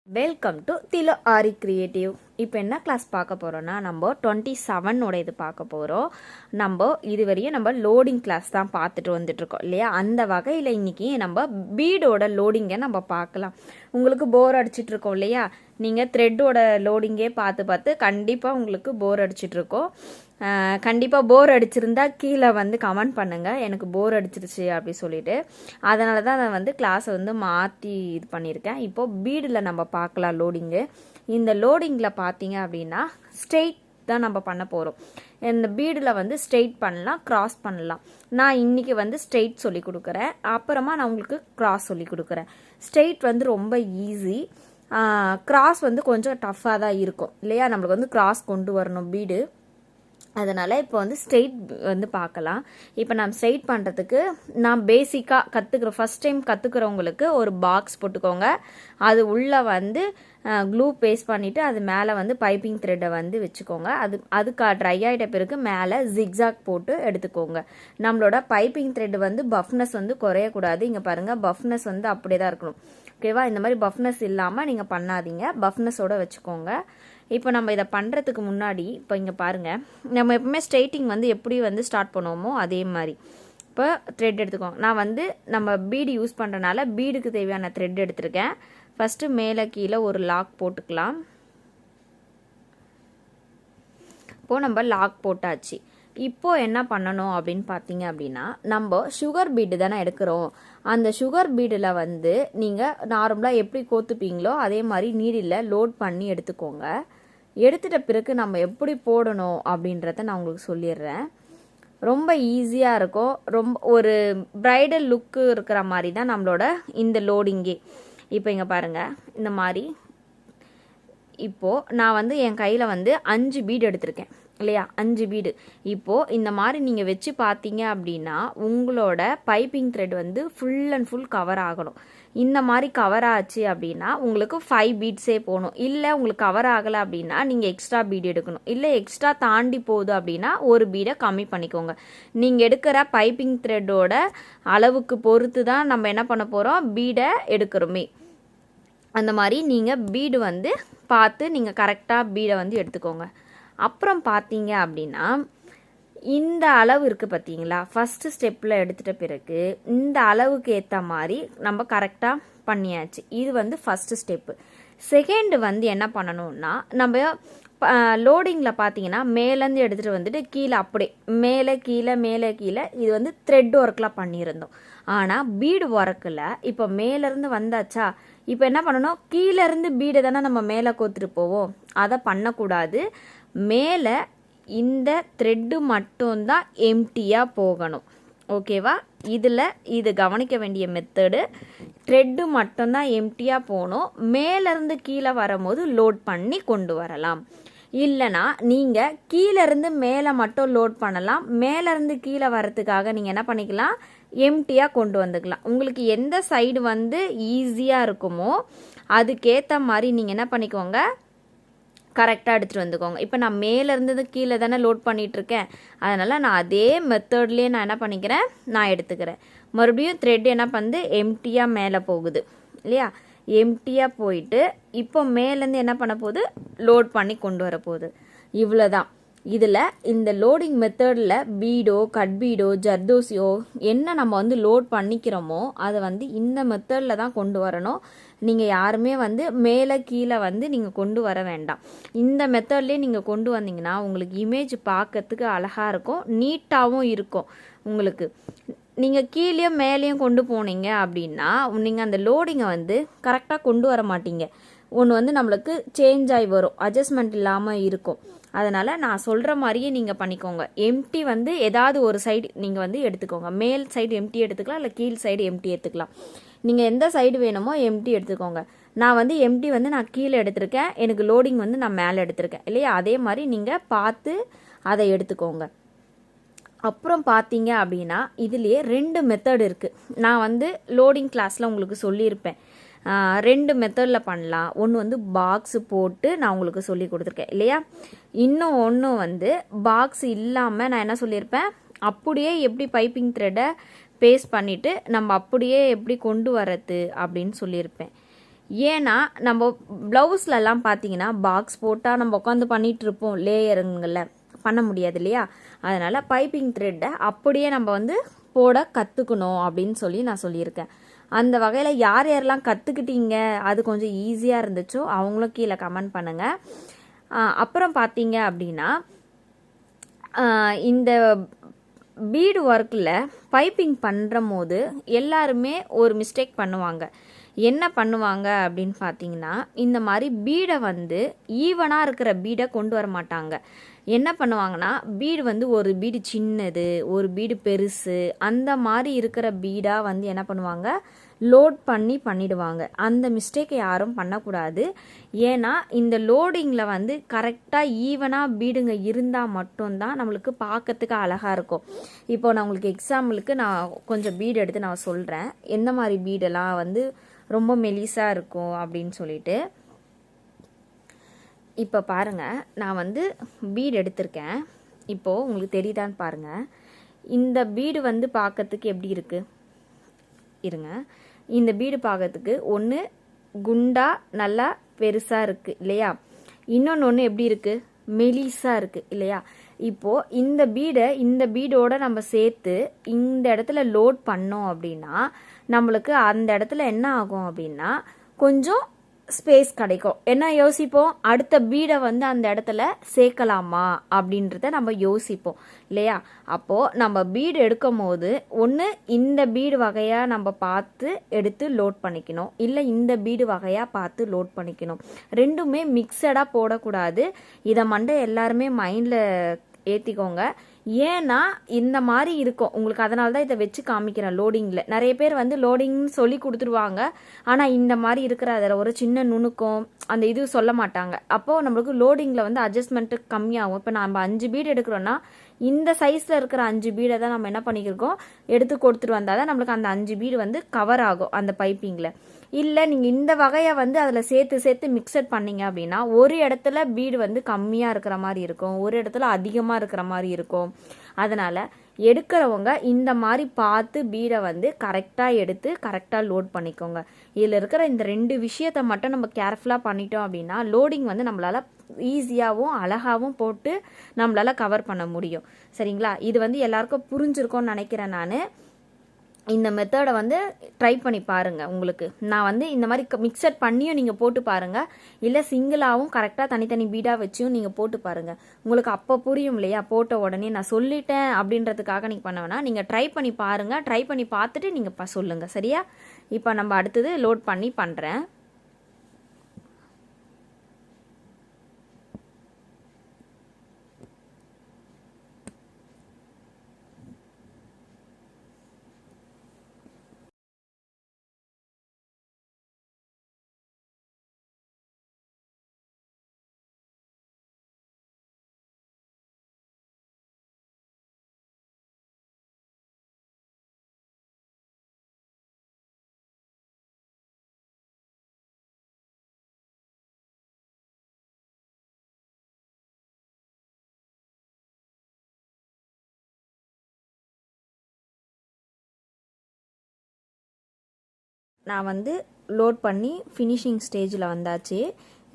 Welcome to திலோ aari creative. இப்போ என்ன class பார்க்க போகிறோன்னா, நம்ம 27 இது பார்க்க போகிறோம். நம்ம இதுவரையும் நம்ம லோடிங் கிளாஸ் தான் பார்த்துட்டு வந்துட்டுருக்கோம் இல்லையா? அந்த வகையில் இன்றைக்கி நம்ம பீடோட லோடிங்கை நம்ம பார்க்கலாம். உங்களுக்கு போர் அடிச்சிட்ருக்கோம் இல்லையா? நீங்கள் த்ரெட்டோட லோடிங்கே பார்த்து பார்த்து கண்டிப்பாக உங்களுக்கு போர் அடிச்சிட்ருக்கோம். கண்டிப்பாக போர் அடிச்சிருந்தா கீழே வந்து கமெண்ட் பண்ணுங்கள், எனக்கு போர் அடிச்சிருச்சு அப்படி சொல்லிட்டு. அதனால தான் நான் வந்து கிளாஸை வந்து மாற்றி இது பண்ணியிருக்கேன். இப்போது பீடில் நம்ம பார்க்கலாம் லோடிங்கு. இந்த லோடிங்கில் பார்த்தீங்க அப்படின்னா ஸ்ட்ரெயிட் தான் நம்ம பண்ண போகிறோம். இந்த பீடில் வந்து ஸ்ட்ரெயிட் பண்ணலாம், க்ராஸ் பண்ணலாம். நான் இன்றைக்கி வந்து ஸ்ட்ரெயிட் சொல்லி கொடுக்குறேன், அப்புறமா நான் உங்களுக்கு க்ராஸ் சொல்லி கொடுக்குறேன். ஸ்ட்ரெயிட் வந்து ரொம்ப ஈஸி, க்ராஸ் வந்து கொஞ்சம் டஃப்பாக தான் இருக்கும் இல்லையா? நம்மளுக்கு வந்து க்ராஸ் கொண்டு வரணும் பீடு. அதனால் இப்போ வந்து ஸ்ட்ரெயிட் வந்து பார்க்கலாம். இப்போ நான் ஸ்ட்ரெயிட் பண்ணுறதுக்கு நான் பேசிக்காக கற்றுக்குற ஃபஸ்ட் டைம் கற்றுக்குறவங்களுக்கு ஒரு பாக்ஸ் போட்டுக்கோங்க. அது உள்ளே வந்து க்ளூ பேஸ்ட் பண்ணிவிட்டு அது மேலே வந்து பைப்பிங் த்ரெட்டை வந்து வச்சுக்கோங்க. அதுக்கு ட்ரை ஆகிட்ட பிறகு மேலே ஜிக்ஸாக் போட்டு எடுத்துக்கோங்க. நம்மளோட பைப்பிங் த்ரெட் வந்து பஃப்னஸ் வந்து குறையக்கூடாது. இங்கே பாருங்கள், பஃப்னஸ் வந்து அப்படியே தான் இருக்கணும். ஓகேவா? இந்த மாதிரி பஃப்னஸ் இல்லாமல் நீங்கள் பண்ணாதீங்க, பஃப்னஸோடு வச்சுக்கோங்க. இப்போ நம்ம இதை பண்ணுறதுக்கு முன்னாடி இப்போ இங்கே பாருங்கள், நம்ம எப்பவுமே ஸ்ட்ரெயிட்டிங் வந்து எப்படி வந்து ஸ்டார்ட் பண்ணுவோமோ அதே மாதிரி இப்போ த்ரெட் எடுத்துக்கோங்க. நான் வந்து நம்ம பீடு யூஸ் பண்ணுறனால பீடுக்கு தேவையான த்ரெட் எடுத்திருக்கேன். ஃபஸ்ட்டு மேலே கீழே ஒரு லாக் போட்டுக்கலாம். இப்போது நம்ம லாக் போட்டாச்சு. இப்போது என்ன பண்ணணும் அப்படின்னு பார்த்தீங்க அப்படின்னா, நம்ம சுகர் பீடு தானே எடுக்கிறோம். அந்த சுகர் பீடில் வந்து நீங்கள் நார்மலாக எப்படி கோத்துப்பீங்களோ அதே மாதிரி நீரில் லோட் பண்ணி எடுத்துக்கோங்க. எடுத்துகிட்ட பிறகு நம்ம எப்படி போடணும் அப்படின்றத நான் உங்களுக்கு சொல்லிடுறேன். ரொம்ப ஈஸியாக இருக்கும். ரொம்ப ஒரு பிரைடல் லுக்கு இருக்கிற மாதிரி தான் நம்மளோட இந்த லோடிங்கே. இப்போ இங்கே பாருங்கள், இந்த மாதிரி இப்போது நான் வந்து என் கையில் வந்து 5 பீடு எடுத்திருக்கேன் இல்லையா? 5 பீடு. இப்போது இந்த மாதிரி நீங்கள் வச்சு பார்த்தீங்க அப்படின்னா உங்களோட பைப்பிங் த்ரெட் வந்து ஃபுல் அண்ட் ஃபுல் கவர் ஆகணும். இந்த மாதிரி கவர் ஆச்சு அப்படின்னா உங்களுக்கு 5 பீட்ஸே போகணும். இல்லை உங்களுக்கு கவர் ஆகலை அப்படின்னா நீங்கள் எக்ஸ்ட்ரா பீடு எடுக்கணும். இல்லை எக்ஸ்ட்ரா தாண்டி போகுது அப்படின்னா ஒரு பீடை கம்மி பண்ணிக்கோங்க. நீங்கள் எடுக்கிற பைப்பிங் த்ரெட்டோட அளவுக்கு பொறுத்து தான் நம்ம என்ன பண்ண போகிறோம், பீடை எடுக்கிறோமே. அந்த மாதிரி நீங்கள் பீடு வந்து பார்த்து நீங்கள் கரெக்டாக பீடை வந்து எடுத்துக்கோங்க. அப்புறம் பார்த்தீங்க அப்படின்னா இந்த அளவு இருக்குது பார்த்தீங்களா? ஃபஸ்ட்டு ஸ்டெப்பில் எடுத்துகிட்ட பிறகு இந்த அளவுக்கு ஏற்ற மாதிரி நம்ம கரெக்டாக பண்ணியாச்சு. இது வந்து ஃபஸ்ட்டு ஸ்டெப்பு. செகண்டு வந்து என்ன பண்ணணும்னா, நம்ம லோடிங்கில் பார்த்தீங்கன்னா மேலேருந்து எடுத்துகிட்டு வந்துட்டு கீழே அப்படியே மேலே கீழே மேலே கீழே இது வந்து த்ரெட் ஒர்க்லாம் பண்ணியிருந்தோம். ஆனால் பீடு ஒர்க்கில் இப்போ மேலேருந்து வந்தாச்சா, இப்போ என்ன பண்ணணும், கீழேருந்து பீடை தானே நம்ம மேலே கோத்துட்டு போவோம். அதை பண்ணக்கூடாது. மேலே இந்த த்ரெட்டு மட்டும்தான் எம்டியாக போகணும். ஓகேவா? இது கவனிக்க வேண்டிய மெத்தடு. த்ரெட்டு மட்டும்தான் எம்டியாக போகணும். மேலேருந்து கீழே வரும்போது லோட் பண்ணி கொண்டு வரலாம். இல்லைனா நீங்கள் கீழேருந்து மேலே மட்டும் லோட் பண்ணலாம். மேலேருந்து கீழே வரத்துக்காக நீங்கள் என்ன பண்ணிக்கலாம், எம்டியாக கொண்டு வந்துக்கலாம். உங்களுக்கு எந்த சைடு வந்து ஈஸியாக இருக்குமோ அதுக்கேற்ற மாதிரி நீங்கள் என்ன பண்ணிக்கோங்க, கரெக்டாக எடுத்துகிட்டு வந்துக்கோங்க. இப்போ நான் மேலேருந்து கீழே தானே லோட் பண்ணிகிட்ருக்கேன். அதனால் நான் அதே மெத்தட்லேயே நான் என்ன பண்ணிக்கிறேன், நான் எடுத்துக்கிறேன். மறுபடியும் த்ரெட் என்ன பண்ணுது, எம்டியாக மேலே போகுது இல்லையா? எம்டியாக போயிட்டு இப்போ மேலேருந்து என்ன பண்ண போகுது, லோட் பண்ணி கொண்டு வர போகுது. இவ்வளோதான். இதில் இந்த லோடிங் மெத்தடில் பீடோ கட் பீடோ ஜர்தோசியோ என்ன நம்ம வந்து லோட் பண்ணிக்கிறோமோ அதை வந்து இந்த மெத்தடில் தான் கொண்டு வரணும். நீங்கள் யாருமே வந்து மேலே கீழே வந்து நீங்கள் கொண்டு வர வேண்டாம். இந்த மெத்தட்லேயே நீங்கள் கொண்டு வந்தீங்கன்னா உங்களுக்கு இமேஜ் பார்க்கறதுக்கு அழகாக இருக்கும், நீட்டாகவும் இருக்கும். உங்களுக்கு நீங்கள் கீழேயும் மேலேயும் கொண்டு போனீங்க அப்படின்னா நீங்கள் அந்த லோடிங்கை வந்து கரெக்டாக கொண்டு வர மாட்டீங்க. ஒன்று வந்து நம்மளுக்கு சேஞ்ச் ஆகி வரும், அட்ஜஸ்ட்மெண்ட் இல்லாமல் இருக்கும். அதனால் நான் சொல்கிற மாதிரியே நீங்கள் பண்ணிக்கோங்க. எம்டி வந்து ஏதாவது ஒரு சைடு நீங்கள் வந்து எடுத்துக்கோங்க. மேல் சைடு எம்டி எடுத்துக்கலாம், இல்லை கீழ் சைடு எம்டி எடுத்துக்கலாம். நீங்கள் எந்த சைடு வேணுமோ எம்டி எடுத்துக்கோங்க. நான் வந்து எம்டி வந்து நான் கீழே எடுத்திருக்கேன், எனக்கு லோடிங் வந்து நான் மேலே எடுத்திருக்கேன் இல்லையா? அதே மாதிரி நீங்கள் பார்த்து அதை எடுத்துக்கோங்க. அப்புறம் பார்த்தீங்க அப்படின்னா இதுலேயே 2 மெத்தட் இருக்குது. நான் வந்து லோடிங் கிளாஸில் உங்களுக்கு சொல்லியிருப்பேன், 2 மெத்தடில் பண்ணலாம். ஒன்று வந்து பாக்ஸு போட்டு நான் உங்களுக்கு சொல்லி கொடுத்துருக்கேன் இல்லையா? இன்னும் ஒன்று வந்து பாக்ஸ் இல்லாமல் நான் என்ன சொல்லியிருப்பேன், அப்படியே எப்படி பைப்பிங் த்ரெட்டை பேஸ்ட் பண்ணிவிட்டு நம்ம அப்படியே எப்படி கொண்டு வரது அப்படின்னு சொல்லியிருப்பேன். ஏன்னா நம்ம ப்ளவுஸ்லலாம் பார்த்தீங்கன்னா பாக்ஸ் போட்டால் நம்ம உட்காந்து பண்ணிகிட்டு இருப்போம், லேயருங்களில் பண்ண முடியாது இல்லையா. அதனால் பைப்பிங் த்ரெட்டை அப்படியே நம்ம வந்து போட கற்றுக்கணும் அப்படின்னு சொல்லி நான் சொல்லியிருக்கேன். அந்த வகையில் யார் யாரெல்லாம் கற்றுக்கிட்டீங்க, அது கொஞ்சம் ஈஸியாக இருந்துச்சோ அவங்களும் கீழே கமெண்ட் பண்ணுங்கள். அப்புறம் பார்த்தீங்க அப்படின்னா இந்த பீடு ஒர்க்கில் பைப்பிங் பண்ணுற போது எல்லாருமே ஒரு மிஸ்டேக் பண்ணுவாங்க. என்ன பண்ணுவாங்க அப்படின்னு பார்த்தீங்கன்னா, இந்த மாதிரி பீடை வந்து ஈவனாக இருக்கிற பீடை கொண்டு வர மாட்டாங்க. என்ன பண்ணுவாங்கன்னா, பீடு வந்து ஒரு பீடு சின்னது, ஒரு பீடு பெருசு, அந்த மாதிரி இருக்கிற பீடாக வந்து என்ன பண்ணுவாங்க, லோட் பண்ணிடுவாங்க. அந்த மிஸ்டேக்கை யாரும் பண்ணக்கூடாது. ஏன்னா இந்த லோடிங்கில் வந்து கரெக்டாக ஈவனாக பீடுங்க இருந்தால் மட்டும்தான் நம்மளுக்கு பார்க்கறதுக்கு அழகாக இருக்கும். இப்போ நான் உங்களுக்கு எக்ஸாம்பிளுக்கு நான் கொஞ்சம் பீடு எடுத்து நான் சொல்கிறேன், எந்த மாதிரி பீடெல்லாம் வந்து ரொம்ப மெலிசாக இருக்கும் அப்படின்னு சொல்லிட்டு. இப்போ பாருங்கள், நான் வந்து பீடு எடுத்திருக்கேன். இப்போது உங்களுக்கு தெரியுதான்னு பாருங்கள். இந்த பீடு வந்து பார்க்கறதுக்கு எப்படி இருக்குது இருங்க. இந்த பீடு பார்க்கறதுக்கு ஒன்று குண்டா நல்லா பெருசாக இருக்குது இல்லையா, இன்னொன்று எப்படி இருக்குது, மெலிசாக இருக்குது இல்லையா. இப்போது இந்த பீடோட நம்ம சேர்த்து இந்த இடத்துல லோட் பண்ணோம் அப்படின்னா நம்மளுக்கு அந்த இடத்துல என்ன ஆகும் அப்படின்னா கொஞ்சம் ஸ்பேஸ் கிடைக்கும். என்ன யோசிப்போம், அடுத்த பீடை வந்து அந்த இடத்துல சேர்க்கலாமா அப்படின்றத நம்ம யோசிப்போம் இல்லையா. அப்போது நம்ம பீடு எடுக்கும் போது ஒன்று இந்த பீடு வகையாக நம்ம பார்த்து எடுத்து லோட் பண்ணிக்கணும், இல்லை இந்த பீடு வகையாக பார்த்து லோட் பண்ணிக்கணும். ரெண்டுமே மிக்சடாக போடக்கூடாது. இதை மண்டை எல்லாருமே மைண்டில் ஏற்றிக்கோங்க. ஏன்னா இந்த மாதிரி இருக்கும் உங்களுக்கு, அதனால தான் இதை வச்சு காமிக்கிறேன். லோடிங்கில் நிறைய பேர் வந்து லோடிங்னு சொல்லி கொடுத்துருவாங்க, ஆனால் இந்த மாதிரி இருக்கிற அதில் ஒரு சின்ன நுணுக்கம் அந்த இது சொல்ல மாட்டாங்க. அப்போது நம்மளுக்கு லோடிங்கில் வந்து அட்ஜஸ்ட்மெண்ட்டு கம்மியாகும். இப்போ நம்ம 5 பீடு எடுக்கிறோன்னா இந்த சைஸில் இருக்கிற 5 பீடை தான் நம்ம என்ன பண்ணிக்கிறோம் எடுத்து கொடுத்துட்டு வந்தால் தான் நம்மளுக்கு அந்த 5 பீடு வந்து கவர் ஆகும் அந்த பைப்பிங்கில். இல்லை நீங்கள் இந்த வகையை வந்து அதில் சேர்த்து மிக்சட் பண்ணிங்க அப்படின்னா ஒரு இடத்துல பீடு வந்து கம்மியாக இருக்கிற மாதிரி இருக்கும், ஒரு இடத்துல அதிகமாக இருக்கிற மாதிரி இருக்கும். அதனால் எடுக்கிறவங்க இந்த மாதிரி பார்த்து பீடை வந்து கரெக்டாக எடுத்து கரெக்டாக லோட் பண்ணிக்கோங்க. இதில் இருக்கிற இந்த 2 விஷயத்தை மட்டும் நம்ம கேர்ஃபுல்லாக பண்ணிட்டோம் அப்படின்னா லோடிங் வந்து நம்மளால் ஈஸியாகவும் அழகாகவும் போட்டு நம்மளால் கவர் பண்ண முடியும். சரிங்களா, இது வந்து எல்லாருக்கும் புரிஞ்சிருக்கும்னு நினைக்கிறேன். நான் இந்த மெத்தடை வந்து ட்ரை பண்ணி பாருங்கள். உங்களுக்கு நான் வந்து இந்த மாதிரி மிக்சட் பண்ணியும் நீங்கள் போட்டு பாருங்கள், இல்லை சிங்கிளாகவும் கரெக்டாக தனித்தனி பீடாக வச்சும் நீங்கள் போட்டு பாருங்கள். உங்களுக்கு அப்போ புரியும் இல்லையா, போட்ட உடனே நான் சொல்லிட்டேன் அப்படின்றதுக்காக நீங்கள் பண்ண வேணாம், நீங்கள் ட்ரை பண்ணி பாருங்கள். ட்ரை பண்ணி பார்த்துட்டு நீங்கள் சொல்லுங்கள். சரியா, இப்போ நம்ம அடுத்தது லோட் பண்ணி பண்ணுறேன். நான் வந்து லோட் பண்ணி ஃபினிஷிங் ஸ்டேஜில் வந்தாச்சு.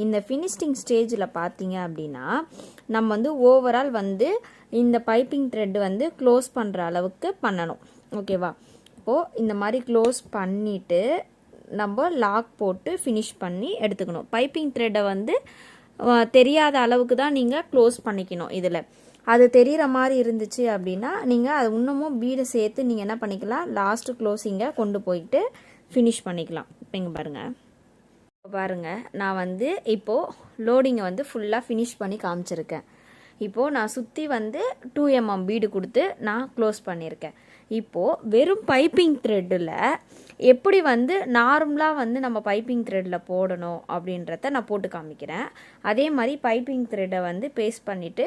இந்த ஃபினிஷிங் ஸ்டேஜில் பார்த்தீங்க அப்படின்னா நம்ம வந்து ஓவரால் வந்து இந்த பைப்பிங் த்ரெட் வந்து க்ளோஸ் பண்ணுற அளவுக்கு பண்ணணும். ஓகேவா, இப்போது இந்த மாதிரி க்ளோஸ் பண்ணிவிட்டு நம்ம லாக் போட்டு ஃபினிஷ் பண்ணி எடுத்துக்கணும். பைப்பிங் த்ரெட்டை வந்து தெரியாத அளவுக்கு தான் நீங்கள் க்ளோஸ் பண்ணிக்கணும். இதில் அது தெரிகிற மாதிரி இருந்துச்சு அப்படின்னா நீங்கள் அது இன்னமும் பீடை சேர்த்து நீங்கள் என்ன பண்ணிக்கலாம், லாஸ்ட்டு க்ளோஸிங்கை கொண்டு போயிட்டு ஃபினிஷ் பண்ணிக்கலாம். இப்போ இங்கே பாருங்கள் நான் வந்து இப்போது லோடிங்கை வந்து ஃபுல்லாக ஃபினிஷ் பண்ணி காமிச்சிருக்கேன். இப்போது நான் சுற்றி வந்து 2 mm பீடு கொடுத்து நான் க்ளோஸ் பண்ணியிருக்கேன். இப்போது வெறும் பைப்பிங் த்ரெட்டில் எப்படி வந்து நார்மலாக வந்து நம்ம பைப்பிங் த்ரெட்டில் போடணும் அப்படின்றத நான் போட்டு காமிக்கிறேன். அதே மாதிரி பைப்பிங் த்ரெட்டை வந்து பேஸ்ட் பண்ணிவிட்டு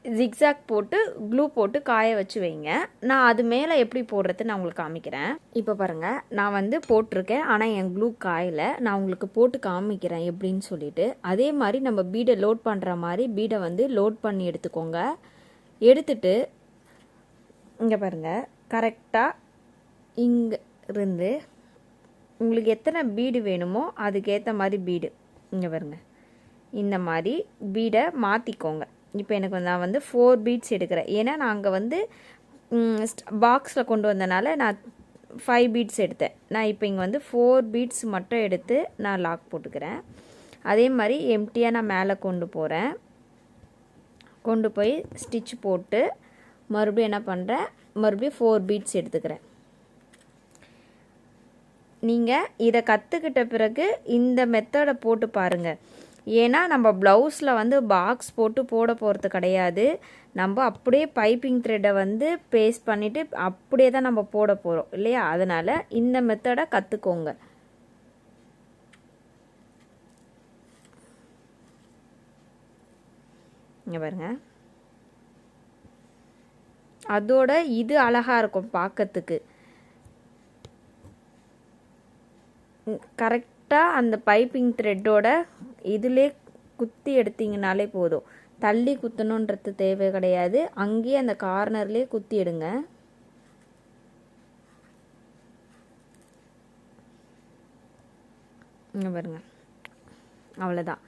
ஜிக்ஸாக் போட்டு க்ளூ போட்டு காய வச்சு வைங்க. நான் அது மேலே எப்படி போடுறது நான் உங்களுக்கு காமிக்கிறேன். இப்போ பாருங்கள், நான் வந்து போட்டிருக்கேன், ஆனால் என் க்ளூ காயில். நான் உங்களுக்கு போட்டு காமிக்கிறேன் எப்படின்னு சொல்லிட்டு. அதே மாதிரி நம்ம பீடை லோட் பண்ணுற மாதிரி பீடை வந்து லோட் பண்ணி எடுத்துக்கோங்க. எடுத்துட்டு இங்கே பாருங்கள், கரெக்டாக இங்கே இருந்து உங்களுக்கு எத்தனை பீடு வேணுமோ அதுக்கேற்ற மாதிரி பீடு இங்கே பாருங்க, இந்த மாதிரி பீடை மாற்றிக்கோங்க. இப்போ எனக்கு நான் வந்து 4 பீட்ஸ் எடுக்கிறேன். ஏன்னா நான் அங்கே வந்து பாக்ஸில் கொண்டு வந்தனால நான் 5 பீட்ஸ் எடுத்தேன். நான் இப்போ இங்கே வந்து 4 பீட்ஸ் மட்டும் எடுத்து நான் லாக் போட்டுக்கிறேன். அதே மாதிரி எம்டியாக நான் மேலே கொண்டு போகிறேன். கொண்டு போய் ஸ்டிச் போட்டு மறுபடியும் என்ன பண்ணுறேன், மறுபடியும் 4 பீட்ஸ் எடுத்துக்கிறேன். நீங்கள் இதை கற்றுக்கிட்ட பிறகு இந்த மெத்தடை போட்டு பாருங்கள். ஏன்னா நம்ம ப்ளவுஸில் வந்து பாக்ஸ் போட்டு போட போகிறது கிடையாது. நம்ம அப்படியே பைப்பிங் த்ரெட்டை வந்து பேஸ்ட் பண்ணிவிட்டு அப்படியே தான் நம்ம போட போகிறோம் இல்லையா? அதனால் இந்த மெத்தடை கற்றுக்கோங்க. இங்கே பாருங்க, அதோட இது அழகாக இருக்கும் பார்க்கறதுக்கு. கரெக்டாக அந்த பைப்பிங் த்ரெட்டோட இதிலே குத்தி எடுத்தீங்கனாலே போதும். தள்ளி குத்தணுன்றது தேவை கிடையாது. அங்கேயே அந்த கார்னர்லேயே குத்தி எடுங்க. இங்கே பாருங்க, அவ்வளோதான்.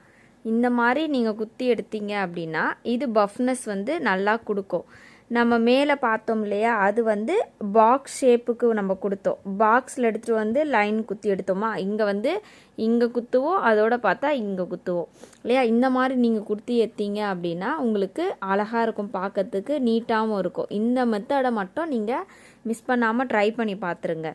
இந்த மாதிரி நீங்கள் குத்தி எடுத்தீங்க அப்படின்னா இது பஃப்னஸ் வந்து நல்லா கொடுக்கும். நம்ம மேலே பார்த்தோம் இல்லையா, அது வந்து பாக்ஸ் ஷேப்புக்கு நம்ம கொடுத்தோம். பாக்ஸில் எடுத்துகிட்டு வந்து லைன் குத்தி எடுத்தோமா, இங்கே வந்து இங்கே குத்துவோம், அதோட பார்த்தா இங்கே குத்துவோம் இல்லையா? இந்த மாதிரி நீங்கள் குத்தி எடுத்தீங்க அப்படின்னா உங்களுக்கு அழகாக இருக்கும், பார்க்கறதுக்கு நீட்டாகவும் இருக்கும். இந்த மெத்தடை மட்டும் நீங்கள் மிஸ் பண்ணாமல் ட்ரை பண்ணி பார்த்துருங்க.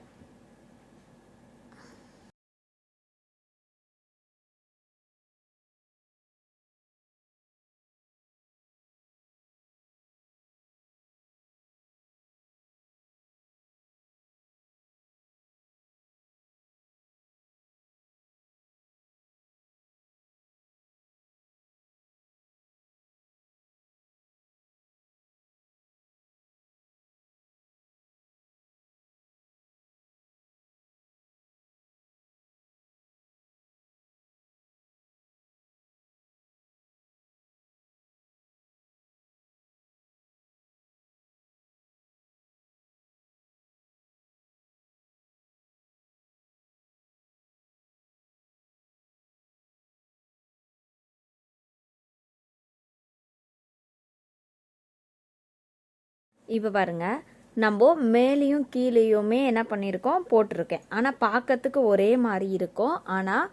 இப்போ பாருங்கள், நம்ம மேலேயும் கீழேயுமே என்ன பண்ணியிருக்கோம், போட்டிருக்கேன். ஆனால் பார்க்கறதுக்கு ஒரே மாதிரி இருக்கும். ஆனால்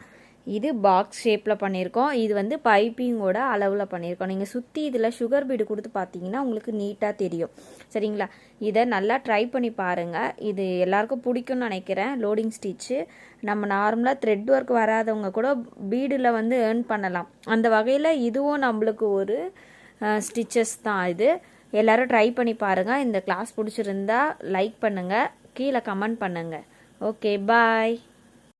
இது பாக்ஸ் ஷேப்பில் பண்ணியிருக்கோம். இது வந்து பைப்பிங்கோட அளவில் பண்ணியிருக்கோம். நீங்கள் சுற்றி இதில் சுகர் பீடு கொடுத்து பார்த்தீங்கன்னா உங்களுக்கு நீட்டாக தெரியும். சரிங்களா? இதை நல்லா ட்ரை பண்ணி பாருங்கள். இது எல்லாருக்கும் பிடிக்கும்னு நினைக்கிறேன். லோடிங் ஸ்டிச்சு நம்ம நார்மலாக த்ரெட் ஒர்க் வராதவங்க கூட பீடில் வந்து ஏர்ன் பண்ணலாம். அந்த வகையில் இதுவும் நம்மளுக்கு ஒரு ஸ்டிச்சஸ் தான். இது எல்லாரும் ட்ரை பண்ணி பாருங்கள். இந்த கிளாஸ் பிடிச்சிருந்தா லைக் பண்ணுங்கள், கீழே கமெண்ட் பண்ணுங்கள். ஓகே, பாய்.